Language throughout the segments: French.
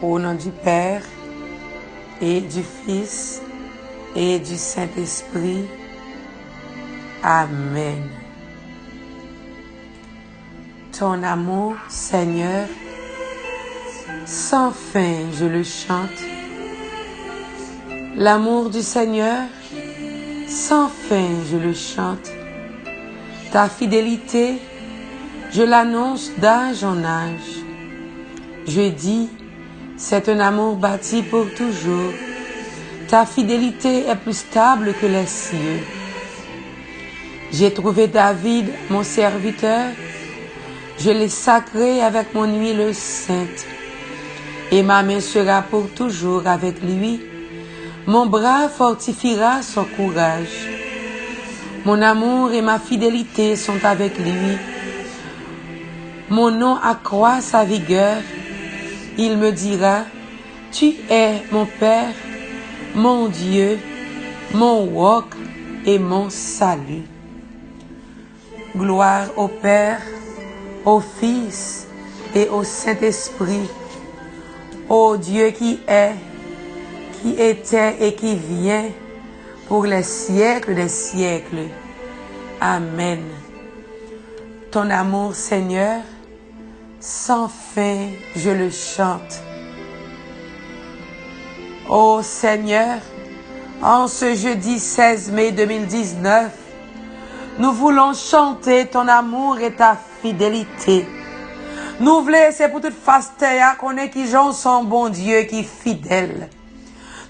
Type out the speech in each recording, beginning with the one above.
Au nom du Père et du Fils et du Saint-Esprit. Amen. Ton amour, Seigneur, sans fin je le chante. L'amour du Seigneur, sans fin je le chante. Ta fidélité, je l'annonce d'âge en âge. Je dis, c'est un amour bâti pour toujours. Ta fidélité est plus stable que les cieux. J'ai trouvé David, mon serviteur. Je l'ai sacré avec mon huile sainte. Et ma main sera pour toujours avec lui. Mon bras fortifiera son courage. Mon amour et ma fidélité sont avec lui. Mon nom accroît sa vigueur. Il me dira, tu es mon Père, mon Dieu, mon roc et mon salut. Gloire au Père, au Fils et au Saint-Esprit, ô Dieu qui est, qui était et qui vient, pour les siècles des siècles. Amen. Ton amour, Seigneur, sans fin je le chante. Ô Seigneur, en ce jeudi 16 mai 2019, nous voulons chanter ton amour et ta fidélité. Nous voulons, c'est pour toute fastéa qu'on est qui j'en son bon Dieu qui est fidèle.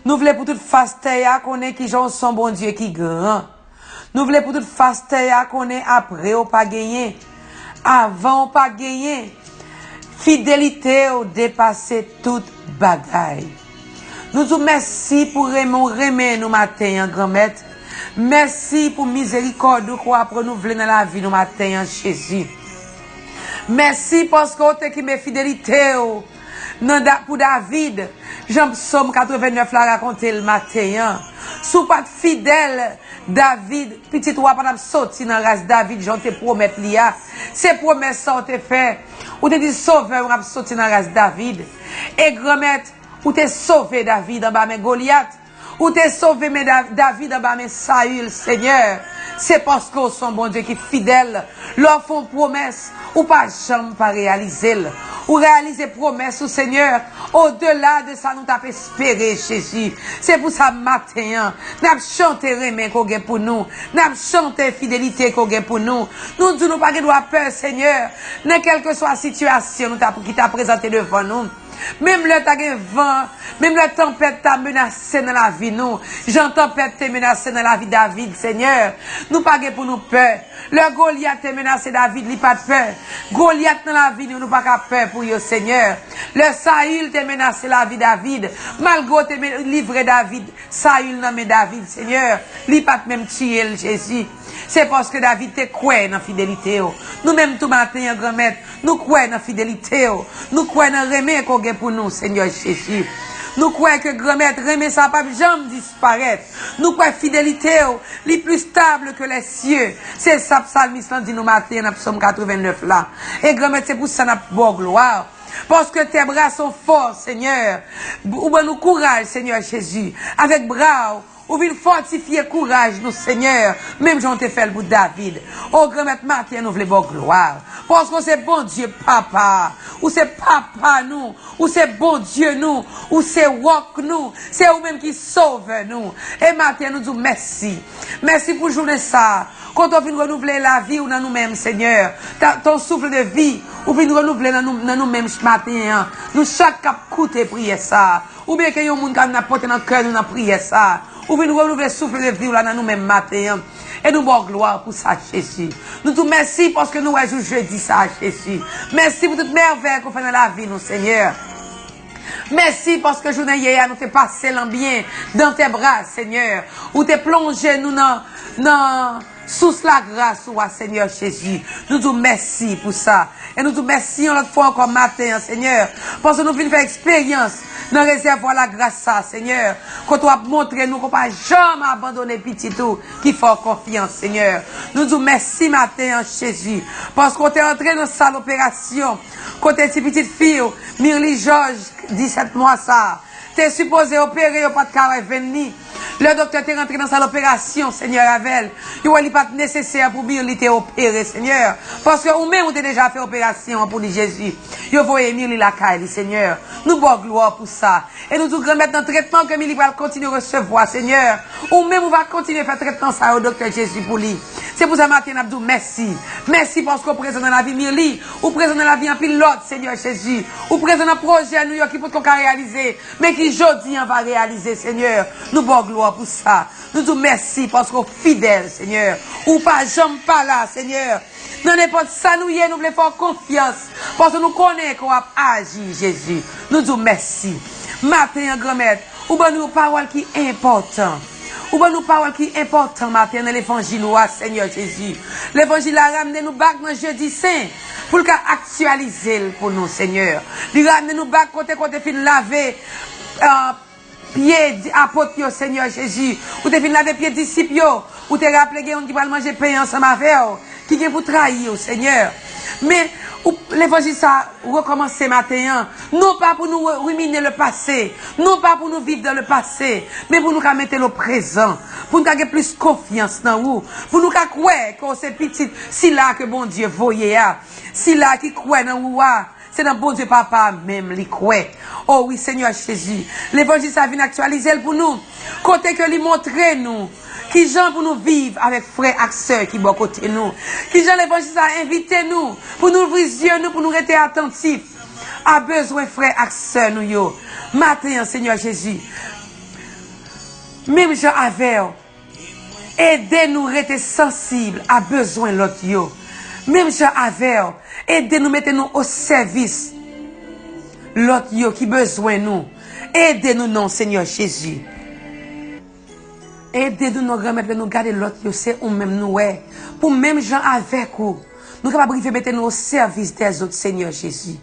Nous voulons pour toute fastéa qu'on est qui j'en son bon Dieu qui est grand. Nous voulons pour toute fastéa qu'on est après ou pas gagné. Avant ou pas gagné. Fidélité ou dépasser toute bagaille. Nous vous merci pour remer nous matin en grand maître. Merci pour miséricorde qu'on a renouvelé dans la vie nous matin en Jésus. Merci parce que vous qui met fidélité pour David. Jean Psaume 89 l'a raconté le matin. Sous pas fidèle, David, petit roi, pas sorti dans la race David, j'en te promets lia. C'est promesse ça te fait. Ou te dit sauveur, on a sorti dans la race David. Et grand-mère, ou te sauvé David en bas de Goliath. Ou te sauvé David en bas de Saül, Seigneur. C'est parce que son bon Dieu qui est fidèle. Leur font promesse, ou pas jamais pas réaliser. Ou réaliser promesse au Seigneur. Au-delà de ça, nous t'avons espéré, Jésus. C'est pour ça, matin, nous avons chanté remède qu'on a pour nous. Nous avons chanté fidélité qu'on a pour nous. Nous ne disons pas qu'il doit peur, Seigneur. Dans quelle que soit la situation qui t'a présenté devant nous. Même le tag vent, même la tempête t'a menacé dans la vie, nous. J'entends tempête t'a menacé dans la vie David, Seigneur. Nous pas pour nous peur. Le Goliath t'a menacé David, il pas de peur. Goliath dans la vie, nous pas peur pour eux, Seigneur. Le Saül t'a menacé la vie David. Malgré t'a livré David, Saül n'a David, Seigneur. Il pas même tuer Jésus. C'est parce que David te croit dans la fidélité. Nous même tout matin, grand maître, nous croyons dans la fidélité. Nous croyons dans le remède qu'on a pour nous, Seigneur Jésus. Nous croyons que grand maître, remède ça va pas jamais disparaître. Nous croyons fidélité, les plus stable que les cieux. C'est ça, psalmiste dit nous matin, dans Psaume 89 là. Et grand maître, c'est pour ça notre bonne gloire. Parce que tes bras sont forts, Seigneur. Ou ben nous courage, Seigneur Jésus. Avec bras, ou bien fortifier courage, nous, Seigneur. Même j'en t'ai fait le bout de David. Oh, grand-mère, matin, nous voulons bonne gloire. Parce que c'est bon Dieu, papa. Ou c'est papa, nous. Ou c'est bon Dieu, nous. Ou c'est rock, nous. C'est vous-même qui sauve, nous. Et matin, nous disons merci. Merci pour journée ça. Quand on vient renouveler la vie ou dans nous-mêmes, Seigneur. Ton souffle de vie, ou vient renouveler dans nous-mêmes ce matin. Nous, chaque cap coûte prier ça. Ou bien qu'il y a un monde qui a porté dans le cœur, nous avons prié ça. Ou bien nous renouveler le souffle de vie là dans nous-mêmes matin. Et nous bon gloire pour ça, Jésus. Nous te merci parce que nous avons jeudi ça, Jésus. Merci pour toute merveille qu'on fait dans la vie, nous, Seigneur. Merci parce que journée hier, nous t'es passé l'ambien dans tes bras, Seigneur. Ou t'es plongé nous dans sous la grâce, Seigneur Jésus. Nous te merci pour ça. Et nous te merci une autre fois encore matin, Seigneur. Parce que nous venons faire expérience dans le réservoir la grâce, Seigneur. Quand tu as montré nous qu'on ne peut jamais abandonner petit tout, qui fait confiance, Seigneur. Nous te merci matin, Jésus. Parce qu'on est entré dans cette salle d'opération. Quand tu es petite fille, Mirly Georges, 17 mois ça. T'es supposé opérer, au pas de carré venir. Le docteur t'est rentré dans sa l'opération, Seigneur, avec elle. Il n'est pas nécessaire pour bien l'être opéré, Seigneur. Parce que ou même on t'a déjà fait opération pour lui Jésus. Il faut aimer la caille, Seigneur. Nous bon gloire pour ça. Et nous devons remettre dans le traitement que il va continuer à recevoir, Seigneur. Ou même on va continuer à faire traitement ça au docteur Jésus pour lui. C'est pour ça matin nous disons merci. Merci parce qu'on présente dans la vie Mirli, ou présent dans la vie en pilote, Seigneur Jésus. Ou présent dans le projet à New York qui peut qu'on réaliser, mais qui aujourd'hui on va réaliser, Seigneur. Nous bon gloire pour ça. Nous disons merci parce qu'on est fidèle, Seigneur. Ou pas jamais pas là, Seigneur. Dans n'importe ça nous y est, nous voulons faire confiance parce que nous connaissons qu'on a agi, Jésus. Nous disons merci. Matin, grand-mère, ou ben nous parole qui est important. Ou ben nous parole qui est important matin dans l'évangile, Seigneur Jésus. L'évangile a ramené nous back dans jeudi saint pour actualiser pour nous, Seigneur. Il a ramené nous back côté fin laver pied apôtre, Seigneur Jésus. Ou te fin laver pied disciples, ou te rappeler qu'il qui va manger pain ensemble avec qui vient pour trahir, Seigneur. Mais l'évangile ça recommence ce matin, non pas pour nous ruminer le passé, non pas pour nous vivre dans le passé, mais pour nous mettre le présent, pour nous avoir plus confiance dans vous, pour nous croire que c'est petit, si là que bon Dieu voyait, si là qui croit dans vous, c'est dans bon Dieu papa même qui croit. Oh oui Seigneur Jésus, l'évangile ça vient actualiser pour nous, côté que lui montrer nous. Qui gens pour nous vivre avec frères et sœurs qui sont à côté de nous. Qui gens l'évangile a invité nous pour nous ouvrir les yeux, nous, pour nous rester attentifs à besoin frères et sœurs nous yo. Matin, Seigneur Jésus. Même gens avec aidez-nous à rester sensibles à besoin l'autre yo. Même gens avec aidez-nous mettre nous au service l'autre yo qui besoin nous. Aidez-nous non Seigneur Jésus. Aidez-nous nos grands-mères, nous garder l'autre, c'est ou même nous, pour même gens avec vous. Nous sommes capables de mettre nous au service des autres, Seigneur Jésus.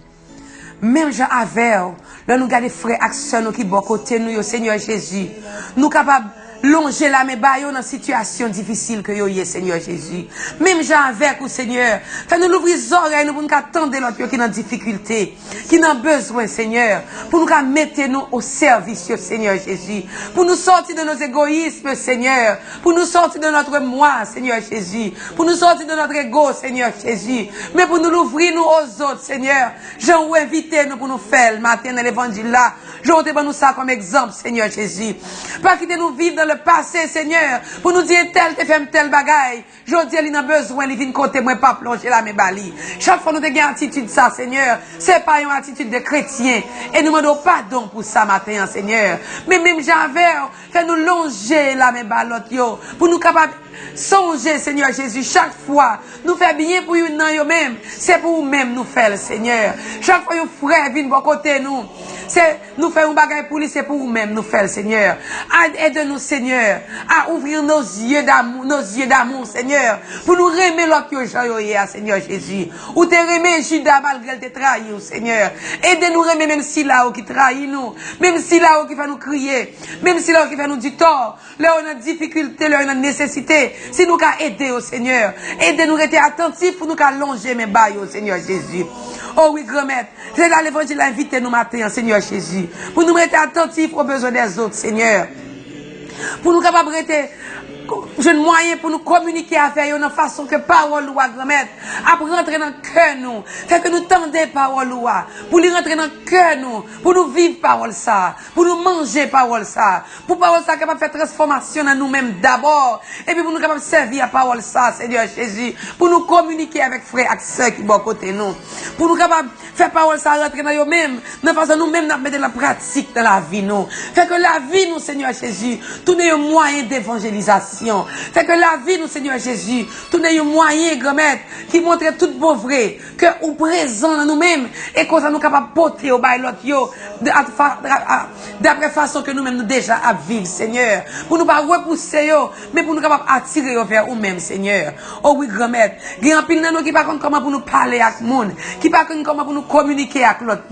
Même gens avec vous, là nous garder frères et sœurs nous qui sont à côté nous, Seigneur Jésus. Nous sommes capables de longer la main dans une situation difficile que vous avez, Seigneur Jésus. Même gens avec vous, Seigneur. Fais-nous ouvrir les oreilles, nous pour nous attendre l'autre qui est en difficulté, qui a besoin, Seigneur. Pour nous mettre nous au service, Seigneur Jésus. Pour nous sortir de nos égoïsmes, Seigneur. Pour nous sortir de notre moi, Seigneur Jésus. Pour nous sortir de notre ego, Seigneur Jésus. Mais pour nous l'ouvrir nous aux autres, Seigneur. J'en veux inviter nous pour nous faire le matin dans l'évangile là. J'en veux nous ça comme exemple, Seigneur Jésus. Pas quitter nous vivre dans le passé, Seigneur. Pour nous dire tel bagaille. J'en dis, il a besoin, il vient côté moi pas plonger la mes bali. Chaque fois nous avons une attitude ça, Seigneur. C'est pas une attitude de chrétien. Et nous demandons pardon pour ça matin, Seigneur. Mais même j'avais, fait nous longer la mes balotte, yo. Pour nous capables songer, Seigneur Jésus, chaque fois, nous fait bien pour nous-mêmes, c'est pour nous-mêmes nous faire, Seigneur. Chaque fois, un frère vient de côté nous, c'est nous faire un bagage pour lui, c'est pour nous-mêmes nous faire, Seigneur. Aide-nous, Seigneur, à ouvrir nos yeux d'amour, Seigneur, pour nous remettre l'autre que j'ai, Seigneur Jésus. Ou te remettre Judas malgré te trahir, Seigneur. Aide-nous remettre même si là qui trahit nous, même si là qui fait nous crier, même si là qui fait nous du tort, là on a difficulté, là on a nécessité. Si nous pouvons aider au Seigneur, aidez-nous à être attentifs pour nous longer mes bails au Seigneur Jésus. Oh oui, grand-mère, c'est là l'évangile invite nous matin, Seigneur Jésus, pour nous être attentifs aux besoins des autres, Seigneur. Pour nous capables d'être j'ai un moyen pour nous communiquer avec eux de façon que parole ou grand-mère a rentrer dans le cœur nous. Fait que nous tendez parole ou pour lui rentrer dans le cœur nous, pour nous vivre parole ça, pour nous manger parole ça, pour parole ça capable de faire transformation dans nous-mêmes d'abord et puis pour nous capable de servir à parole ça, Seigneur Jésus, pour nous communiquer avec frères et sœurs qui sont à côté nous, pour nous capable de faire parole ça rentrer dans nous-mêmes, de façon nous-mêmes de mettre la pratique dans la vie nous. Fait que la vie nous, Seigneur Jésus, tout est un moyen d'évangélisation. Fait que la vie, nous, Seigneur Jésus, tout est un moyen, grand-mère, qui montre tout beau vrai, que nous présent dans nous-mêmes, et qu'on nous capable de porter au bail l'autre, d'après façon que nous-mêmes nous déjà à vivre, Seigneur. Pour nous pas repousser, mais pour nous capable attirer vers nous-mêmes, Seigneur. Oh oui, grand-mère, il y a un pile de nous qui pas comment pour nous parler avec le monde, qui pas comment pour nous communiquer avec l'autre,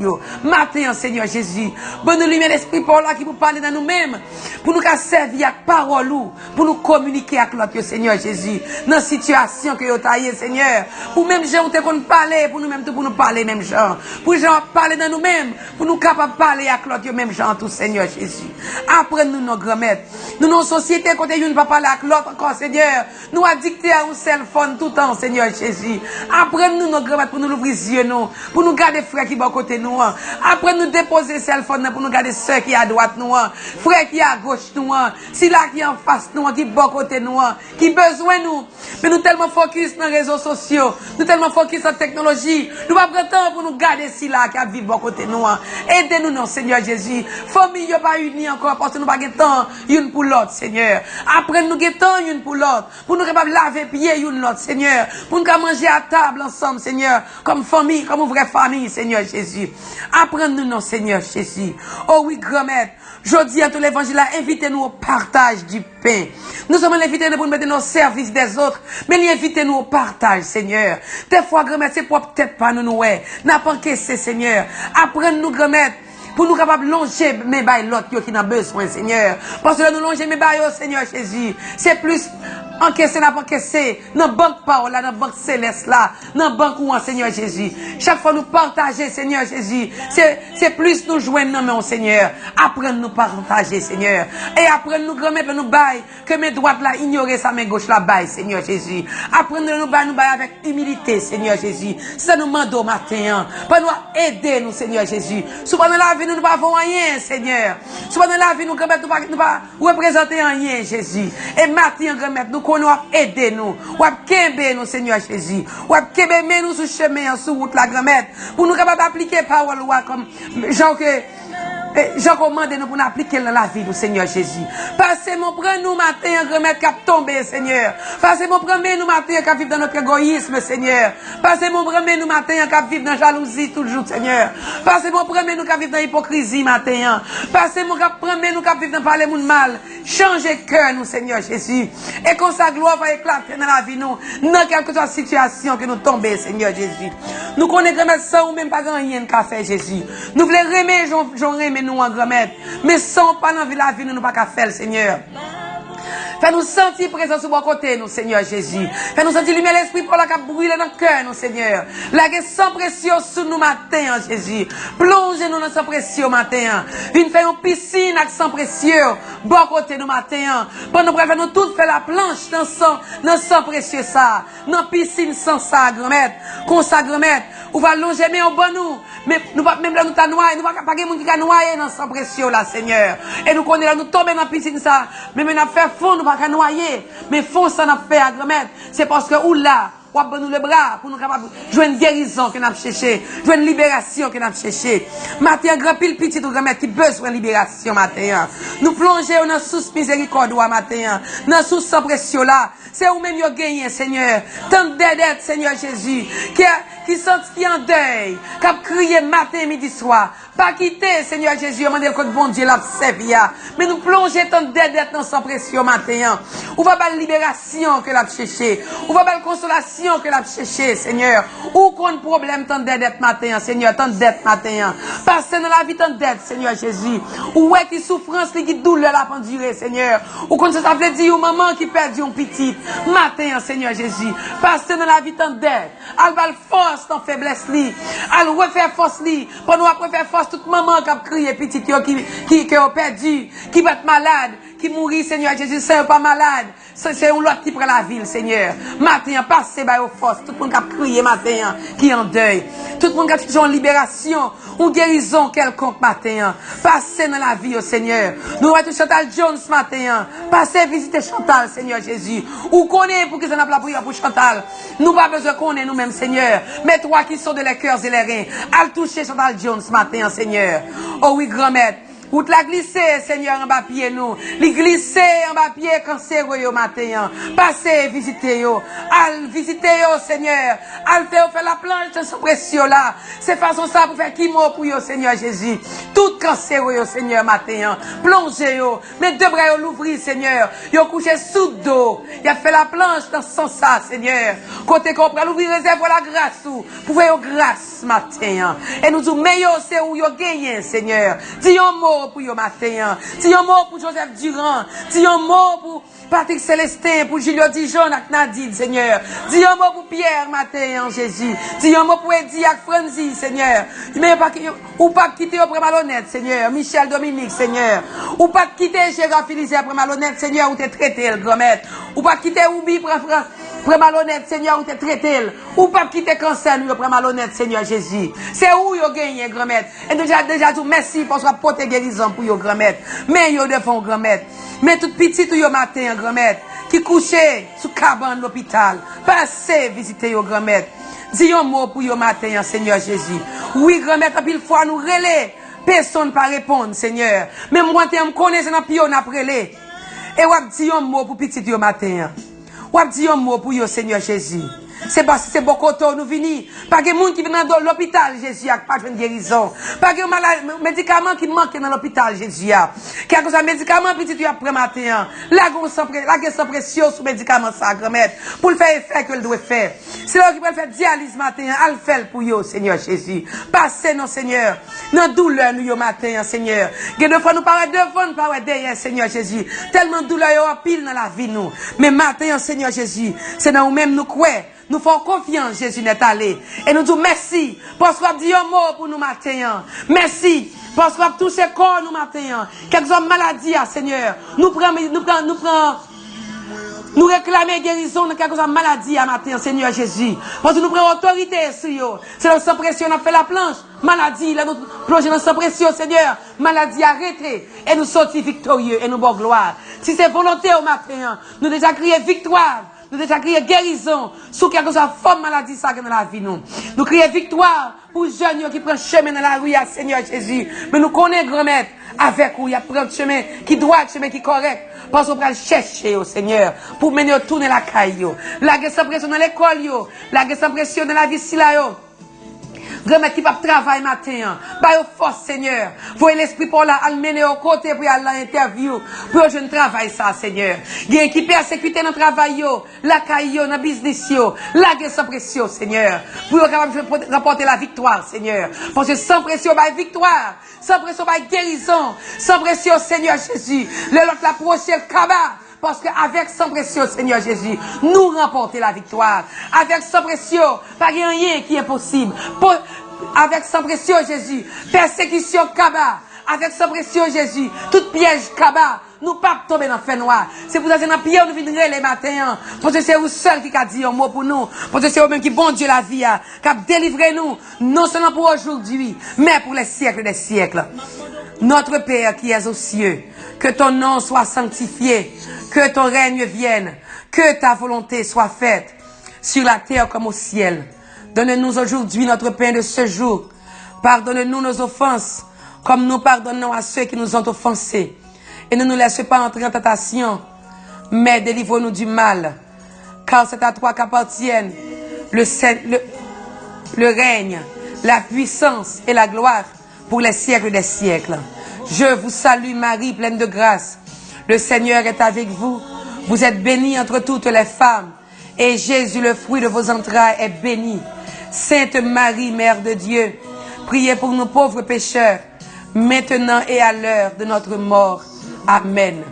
Matin, Seigneur Jésus, bonne lumière l'esprit pour là qui vous parler dans nous-mêmes, pour nous servir avec parole, pour nous communiquer avec l'autre, Seigneur Jésus. Dans la situation que vous taillez, Seigneur. Pour même gens, on parler, pour nous-mêmes, pour nous parler, même gens. Pour gens parler dans nous-mêmes, pour nous capables de parler avec l'autre, même gens, tout, Seigneur Jésus. Apprenez-nous nos grand-mères. Nous, nos sociétés, quand une ne va parler avec l'autre encore, Seigneur. Nous addicter à un cell phone tout le temps, Seigneur Jésus. Apprenez-nous nos grand-mères pour nous ouvrir les yeux, nous. Pour nous garder frère qui est à côté nous. Apprenez-nous déposer cell phone pour nous garder soeur qui est à droite nous. Frère qui est à gauche nous. Si là qui est en face nous, qui est à côté nous. Qui besoin nous. Mais nous tellement focus dans les réseaux sociaux. Nous tellement focus sur la technologie. Nous pas prétendre pour nous garder si là qui a vivre à côté nous. Aidez-nous, non, Seigneur Jésus. Famille n'est pas unie encore parce que nous pas de temps une pour l'autre, Seigneur. Apprenez-nous de temps une pour l'autre. Pour nous capables laver pieds une l'autre, Seigneur. Pour nous manger à table ensemble, Seigneur. Comme famille, comme une vraie famille, Seigneur Jésus. Apprenez-nous, non, Seigneur Jésus. Oh oui, grand-mère. Je dis à tout l'évangile, invitez-nous au partage du pain. Nous sommes invités pour nous mettre nos services des autres, mais invitez-nous au partage, Seigneur. Des fois, grand-mère, c'est peut-être pas nous, n'a pas encaissé, Seigneur. Apprenez-nous, grand-mère, pour nous capables de longer mes bails l'autre qui n'a besoin, Seigneur. Parce que nous longer mes bails, Seigneur Jésus. C'est plus encaissé, n'a pas encaissé. Dans la banque parole, dans la banque céleste, là. Dans la banque où, Seigneur Jésus. Chaque fois nous partager, Seigneur Jésus. C'est plus nous joindre, non, Seigneur. Apprenez-nous partager, Seigneur. Et apprenez-nous grand-mère, nous bail, que mes droites là, ignorer sa main gauche là, bail, Seigneur Jésus. Apprenez-nous bail avec humilité, Seigneur Jésus. Ça nous demande au matin. Pour nous aider, nous, Seigneur Jésus. Souvent dans la vie, nous ne pouvons rien, Seigneur. Souvent dans la vie, nous ne pas représenter rien, Jésus. Et matin, grand-mère, nous connaissons aider nous. Ou kembe nous, Seigneur Jésus. Ou kembe nous sur chemin, sur route la grand-mère. Pour nous capables d'appliquer parole comme Jean que Jean commande nous pour nous appliquer dans la vie du Seigneur Jésus. Passez mon prend nous matin, grand-mère, qui a tombé, Seigneur. Passez mon premier nous matin, qui a vivre dans notre égoïsme, Seigneur. Passez mon premier nous matin, qui a vivre dans la jalousie toujours, Seigneur. Passez mon premier nous qui a vivre dans l'hypocrisie matin. Passez mon premier nous qui a vivre dans parler moun mal. Changez cœur nous, Seigneur Jésus. Et qu'on sa gloire va éclater dans la vie nous, dans quelque soit situation que nous tombons, Seigneur Jésus. Nous connaissons grand-mère sans ou même pas rien qu'à faire, Jésus. Nous voulons remettre, j'en remets nous en grand-mère. Mais sans pas dans la vie, nous ne pouvons pas faire, Seigneur. Fais-nous sentir présence sur mon côté, nous, Seigneur Jésus. Fais-nous sentir lumière l'esprit pour la cap brûler dans le cœur, nous, Seigneur. La sans pression sur nous matin, Jésus. Plongez-nous dans sans pression matin. Viens faire une piscine avec sans pression. Bon côté nous matin. Pour nous préférons tous faire la planche dans sans précieux ça. Dans piscine sans ça, grand-mère. Comme ça, grand-mère. On va longer, mais au bon nous. Mais nous pas même là nous t'a noyé, nous pas pas de monde qui a noyé dans sans pression là, Seigneur. Et nous connaissons là nous tomber dans la piscine ça. Mais nous faire fond, nous pas noyer. Mais fond ça n'a fait à grand-mère. C'est parce que ou là ou à nous le bras pour nous capables jouer une guérison que nous avons cherché, jouer une libération que nous avons cherché. Matin grand pile petit ou grand-mère qui besoin de libération matin. Nous plonger dans sous miséricorde matin, dans sous sans pression là. C'est où même yo gagné, Seigneur. Tant d'aides, Seigneur Jésus, qui sont qui en deuil, qui a crié matin, midi, soir. Pas quitter, Seigneur Jésus, on demande que bon Dieu l'a servi. Mais nous plonger tant d'aides dans son précieux matin. Ou va pas la libération que l'a cherché. Ou va pas la consolation que l'a cherché, Seigneur. Ou qu'on problème tant d'aides matin, Seigneur, tant d'aides matin. Passez dans la vie tant d'aides, Seigneur Jésus. Ou est qui souffrance, qui douleur la pendurée, Seigneur. Ou qu'on ça veut dire, ou maman qui perd un petit. Matin, Seigneur Jésus, passez dans la vie tant d'aide. Elle va force dans faiblesse li. Elle refaire force li. Pour nous après faire force toute maman qui a crié petit qui a perdu, qui va être malade, qui mourit, Seigneur Jésus, c'est pas malade. C'est un autre qui prend la ville, Seigneur. Matin, passez par aux forces. Tout le monde qui a crié matin, qui est en deuil. Tout le monde qui a cherché en libération, ou guérison quelconque matin. Passez dans la vie, au Seigneur. Nous allons Chantal Jones matin. Passez visiter Chantal, Seigneur Jésus. Ou connaît pour qu'ils en a la prière pour Chantal. Nous pas besoin qu'on ait nous-mêmes, Seigneur. Mais toi qui sont de les cœurs et les reins, allez toucher Chantal Jones matin, Seigneur. Oh oui, grand-mère. Ou la glisser, Seigneur, en bas pied nous. Les glisser en bas pied cancer yo matin. Passez, visitez yo. Al visiter yo, Seigneur. Al faire la planche de son précieux là. C'est façon ça pour faire qui mot pour yo, Seigneur Jésus. Tout cancer yo, Seigneur, matin. Plongez yo. Mais deux bras yo l'ouvrir, Seigneur. Yo couché sous dos. Il a fait la planche dans son ça, Seigneur. Côté qu'on prend l'ouvrir réserve la grâce ou. Pour yo grâce matin. Et nous disons, meilleur c'est où yo gagné, Seigneur. Dis un mot. mot pour yo matin. Dis un mot pour Joseph Durand. Dis un mot pour Patrick Célestin, pour Julio Dijon avec Nadine, Seigneur. Dis un mot pour Pierre matin, Jésus. Dis un mot pour Eddie avec Franzi, Seigneur. Mais ou pas quitter après malhonnête, Seigneur. Michel Dominique, Seigneur. Ou pas quitter Gérard Félicien après malhonnête, Seigneur, où t'es traité, le grand maître. Ou pas quitter Oubi après malhonnête, Seigneur, où t'es traité. Ou pas quitter cancer, nous, après malhonnête, Seigneur Jésus. C'est où yo gagné, grand maître. Et déjà tout merci pour soit porter guérison pour yo, grand maître. Mais yo devant, grand maître. Mais tout petit tout yo matin, grand maître, qui couché sous cabane l'hôpital. Passez visiter yo, grand maître. Dis un mot pour yo matin, Seigneur Jésus. Oui, grand maître, pile fois nous relais. Personne ne peut répondre, Seigneur. Même moi, je connais un pion après les. Et on dit un mot pour petit yo matin. On dit un mot pour yo, Seigneur Jésus. C'est parce que c'est beaucoup de temps nous venons. Pas de monde qui vient dans l'hôpital, Jésus, avec pas de guérison. Pas de médicaments qui manquent dans l'hôpital, Jésus. Quelque chose de médicaments petit après matin. La guérison précieuse sous médicaments ça, grand-mère. Pour le faire effet que le doit faire. C'est là qui peut faire dialyse matin. Elle fait pour yo, Seigneur Jésus. Passez, non, Seigneur. Dans douleur, nous, yo, matin, Seigneur. Que deux fois nous parlons devant, nous parlons derrière, Seigneur Jésus. Tellement de douleur, yo, pile dans la vie, nous. Mais matin, Seigneur Jésus, c'est dans nous-mêmes, nous croyons. Nous faisons confiance, Jésus n'est allé. Et nous disons merci, parce qu'on a dit un mot pour nous matin. Merci, parce qu'on a touché corps nous matin. Quelques hommes maladies, Seigneur. Nous réclamons guérison de quelques hommes maladies à matin, Seigneur Jésus. Parce que nous prenons autorité sur eux. C'est dans sans pression, on a fait la planche. Maladie, là, nous plongeons dans sans pression, Seigneur. Maladie arrêtée. Et nous sortons victorieux et nous bon gloire. Si c'est volonté au matin, nous déjà crié victoire. Nous déjà crié guérison sous quelque chose de forme maladie ça dans la vie nous. Nous crions victoire pour jeunes qui prennent chemin dans la rue à Seigneur Jésus. Mais nous connaissons grand maître avec où il y a prendre chemin qui doit chemin qui correct parce qu'on va chercher au Seigneur pour mener tourner la caille. La guerre sans pression dans l'école la guerre sans pression dans la vie si là Grand-mère qui va travailler matin. Bah, force, Seigneur. Voyez l'esprit pour la mener au côté pour aller à l'interview. Pour je ne travaille ça, Seigneur. Il y a qui persécuté dans le travail, la caille, dans le business, la guerre sans pression, Seigneur. Pour remporter la victoire, Seigneur. Parce que sans pression, bah, victoire. Sans pression, bah, guérison. Sans pression, Seigneur Jésus. L'autre la prochaine cabane. Parce qu'avec sans pression, Seigneur Jésus, nous remporter la victoire. Avec sans pression, pas rien qui est possible. Avec sans pression, Jésus, persécution cabas. Avec sans pression, Jésus, tout piège cabas. Nous pas tomber dans le fait noir. C'est pour ça que dans pied nous venons les matins. Parce que c'est vous seul qui a dit un mot pour nous. Parce que c'est vous-même qui bon Dieu la vie, qui a délivré nous, non seulement pour aujourd'hui, mais pour les siècles des siècles. Notre Père qui es aux cieux, que ton nom soit sanctifié, que ton règne vienne, que ta volonté soit faite sur la terre comme au ciel. Donne-nous aujourd'hui notre pain de ce jour. Pardonne-nous nos offenses, comme nous pardonnons à ceux qui nous ont offensés. Et ne nous laisse pas entrer en tentation, mais délivre-nous du mal. Car c'est à toi qu'appartiennent le règne, la puissance et la gloire pour les siècles des siècles. Je vous salue Marie, pleine de grâce. Le Seigneur est avec vous. Vous êtes bénie entre toutes les femmes. Et Jésus, le fruit de vos entrailles, est béni. Sainte Marie, Mère de Dieu, priez pour nous pauvres pécheurs, maintenant et à l'heure de notre mort. Amen.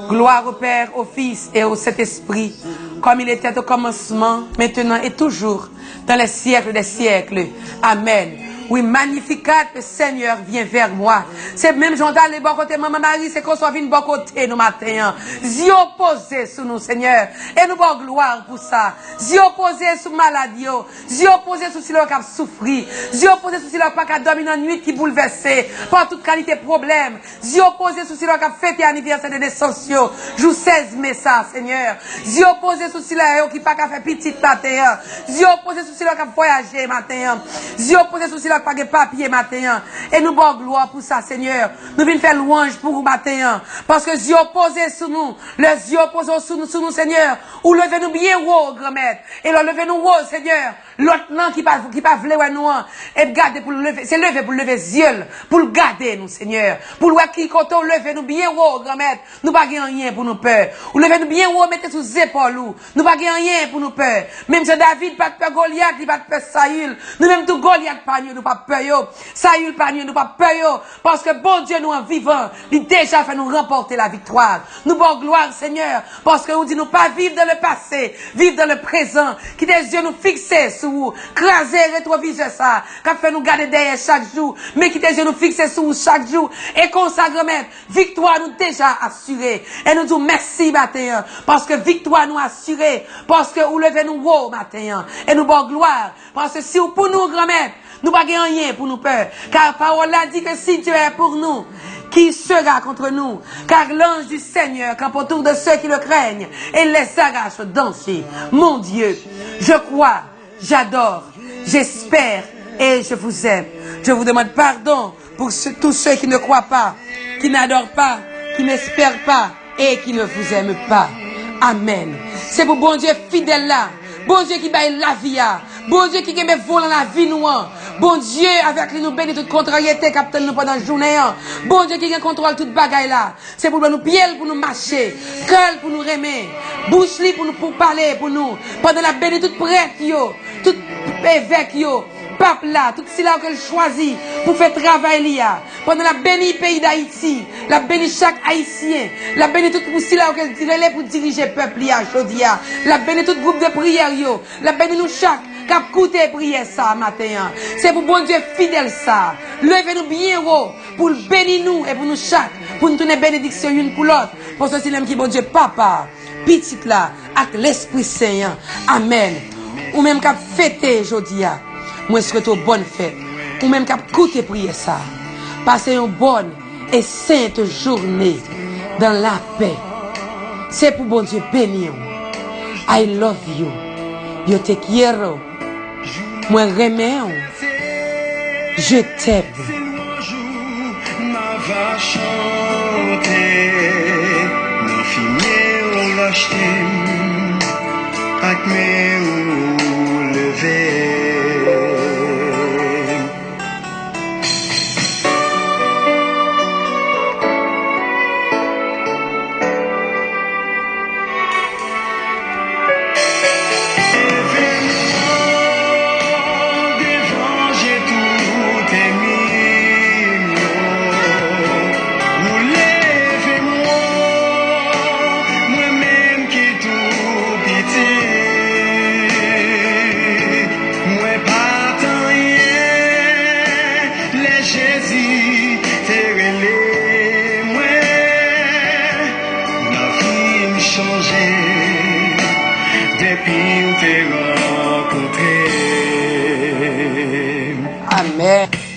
Gloire au Père, au Fils et au Saint-Esprit, comme il était au commencement, maintenant et toujours, dans les siècles des siècles. Amen. Oui, magnificat, le Seigneur vient vers moi. C'est même j'en les bon côté, maman Marie, c'est qu'on soit venu bon côté, nous matin. Zio posé sous nous, Seigneur. Et nous bon gloire pour ça. Zio posé sous maladie, Zio posé sous si l'on a souffri. Zio posé sous si l'on pas qu'à dormir dans nuit qui bouleversé par toute qualité de problème. Zio posé sous si l'on a fêté anniversaire de naissance, jour 16 mai ça, Seigneur. Zio posé sous si l'on qui pas qu'à faire petite matin. Zio posé sous si l'on a voyagé matin. Zio posé sous si l'on pas de papier matin. Et nous bon gloire pour ça, Seigneur. Nous venons faire louange pour vous matin. Parce que Dieu posé sur nous. Les yeux posés sur nous, Seigneur. Ou levez-nous bien haut, grand-mère. Et levez-nous haut, Seigneur. L'autre non qui pas vle nous. Et garder pour lever. C'est lever pour lever les yeux. Pour le garder, nous, Seigneur. Pour le qui côté, levez-nous bien haut, grand-mère. Nous pas rien pour nous peur. Ou levez-nous bien haut, mettez sous les épaules. Nous pas rien pour nous peur. Même si David pas de peur Goliath, il pas de peur Saül. Nous même tout Goliath pas nous pas peur yo. Ça y est, pas nous pas peur yo. Parce que bon Dieu, nous en vivant, il déjà fait nous remporter la victoire. Nous bon gloire, Seigneur, parce que nous dit nous pas vivre dans le passé, vivre dans le présent, qui des yeux nous fixer sur vous, craser, rétroviser ça, qui fait nous garder derrière chaque jour, mais qui des yeux nous fixer sur vous chaque jour, et consacrer même, victoire nous déjà assurée. Et nous disons merci matin, parce que victoire nous assurée, parce que vous levez nous haut matin, et nous bon gloire, parce que si vous pour nous grand-mère, nous pas rien pour nous peur, car la parole a dit que si Dieu est pour nous, qui sera contre nous? Car l'ange du Seigneur campe autour de ceux qui le craignent et les arrache au danger. Mon Dieu, je crois, j'adore, j'espère et je vous aime. Je vous demande pardon pour tous ceux qui ne croient pas, qui n'adorent pas, qui n'espèrent pas et qui ne vous aiment pas. Amen. C'est pour bon Dieu fidèle là. Bon Dieu qui baille la vie. Bon Dieu qui aime voler la vie nous. Bon Dieu avec lui nous bénit toute contrariété capitaine nous pendant la journée. Bon Dieu qui contrôle toute bagaille là. C'est pour nous pieds pour nous marcher, cœur pour nous remer, bouche pour nous pour parler pour nous. Pendant la béni toute prêtre yo, tout évêque yo, pape là, tout cela qu'elle choisit pour faire travail là. Pendant la béni pays d'Haïti, la béni chaque haïtien, la béni tout pour cela qu'elle tire pour diriger peuple là, chodia. La béni tout groupe de prière yo, la béni nous chaque cap coûter prier ça matin. C'est pour bon Dieu fidèle ça. Levez-nous bien haut pour bénir nous et pour nous chaque, pour nous donner bénédiction une pour l'autre. Pour ceci même qui bon Dieu papa, petit là, avec l'Esprit Saint. Amen. Ou même cap fêter aujourd'hui. Moi je souhaite une bonne fête. Ou même cap coûter prier ça. Passez une bonne et sainte journée dans la paix. C'est pour bon Dieu bénir. I love you. Yo te quiero. Moi remets. Je t'aime. Va chanter, non finir l'acheter, avec mes lever. Amen.